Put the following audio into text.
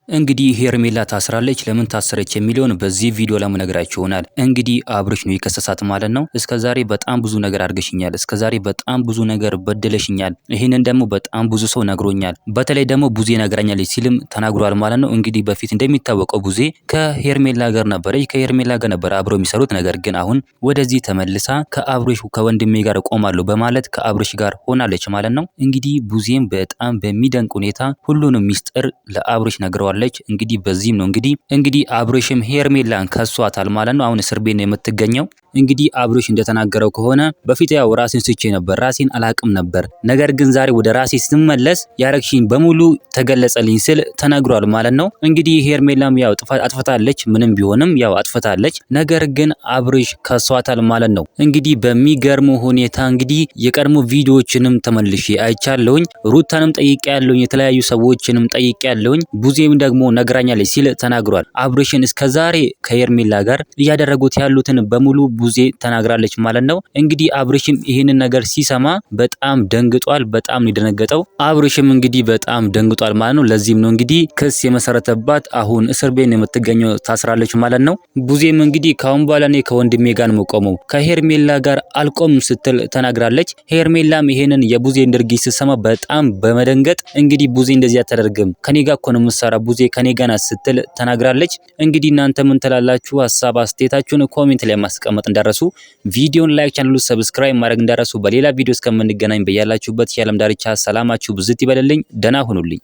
እንግዲህ ሄርሜላ ታስራለች። ለምን ታሰረች የሚለውን በዚህ ቪዲዮ ላይ ምነግራችሁ ይሆናል። እንግዲህ አብርሽ ነው የከሰሳት ማለት ነው። እስከዛሬ በጣም ብዙ ነገር አድርገሽኛል፣ እስከዛሬ በጣም ብዙ ነገር በደለሽኛል፣ ይህንን ደግሞ በጣም ብዙ ሰው ነግሮኛል፣ በተለይ ደግሞ ቡዜ ነግራኛለች ሲልም ተናግሯል ማለት ነው። እንግዲህ በፊት እንደሚታወቀው ቡዜ ከሄርሜላ ጋር ነበረች፣ ከሄርሜላ ጋር ነበር አብረው የሚሰሩት። ነገር ግን አሁን ወደዚህ ተመልሳ ከአብርሽ ከወንድሜ ጋር እቆማለሁ በማለት ከአብርሽ ጋር ሆናለች ማለት ነው። እንግዲህ ቡዜም በጣም በሚደንቅ ሁኔታ ሁሉንም ሚስጥር ለአብርሽ ነግረዋል። እንግዲህ በዚህም ነው እንግዲህ አብርሽም ሄርሜላን ከሷታል ማለት ነው። አሁን እስር ቤት ነው የምትገኘው። እንግዲህ አብርሽ እንደተናገረው ከሆነ በፊት ያው ራሴን ስቼ ነበር፣ ራሴን አላቅም ነበር፣ ነገር ግን ዛሬ ወደ ራሴ ስመለስ ያረግሽኝ በሙሉ ተገለጸልኝ ስል ተናግሯል ማለት ነው። እንግዲህ ሄርሜላም ያው አጥፍታለች፣ ምንም ቢሆንም ያው አጥፍታለች፣ ነገር ግን አብርሽ ከሷታል ማለት ነው። እንግዲህ በሚገርም ሁኔታ እንግዲህ የቀድሞ ቪዲዮዎችንም ተመልሼ አይቻለሁኝ፣ ሩታንም ጠይቄያለሁኝ፣ የተለያዩ ሰዎችንም ጠይቄያለሁኝ፣ ቡዜም ደግሞ ነግራኛለች ሲል ተናግሯል። አብርሽን እስከዛሬ ከሄርሜላ ጋር እያደረጉት ያሉትን በሙሉ ቡዜ ተናግራለች ማለት ነው። እንግዲህ አብርሽም ይህንን ነገር ሲሰማ በጣም ደንግጧል፣ በጣም ነው የደነገጠው። አብርሽም እንግዲህ በጣም ደንግጧል ማለት ነው። ለዚህም ነው እንግዲህ ክስ የመሰረተባት፣ አሁን እስር ቤት ነው የምትገኘው፣ ታስራለች ማለት ነው። ቡዜም እንግዲህ ካሁን በኋላ እኔ ከወንድሜ ጋር ነው የምቆመው፣ ከሄርሜላ ጋር አልቆምም ስትል ተናግራለች። ሄርሜላም ይሄንን የቡዜን ድርጊት ስትሰማ በጣም በመደንገጥ እንግዲህ ቡዜ እንደዚህ አታደርግም፣ ከኔ ጋር እኮ ነው የምትሰራ ቡዜ ከኔ ጋር ናት ስትል ተናግራለች። እንግዲህ እናንተ ምን ትላላችሁ? ሀሳብ አስተያየታችሁን ኮሜንት ላይ ማስቀመጥ እንዳረሱ፣ ቪዲዮን ላይክ፣ ቻናሉን ሰብስክራይብ ማድረግ እንዳረሱ። በሌላ ቪዲዮ እስከምንገናኝ በያላችሁበት የዓለም ዳርቻ ሰላማችሁ ብዝት ይበልልኝ። ደህና ሁኑልኝ።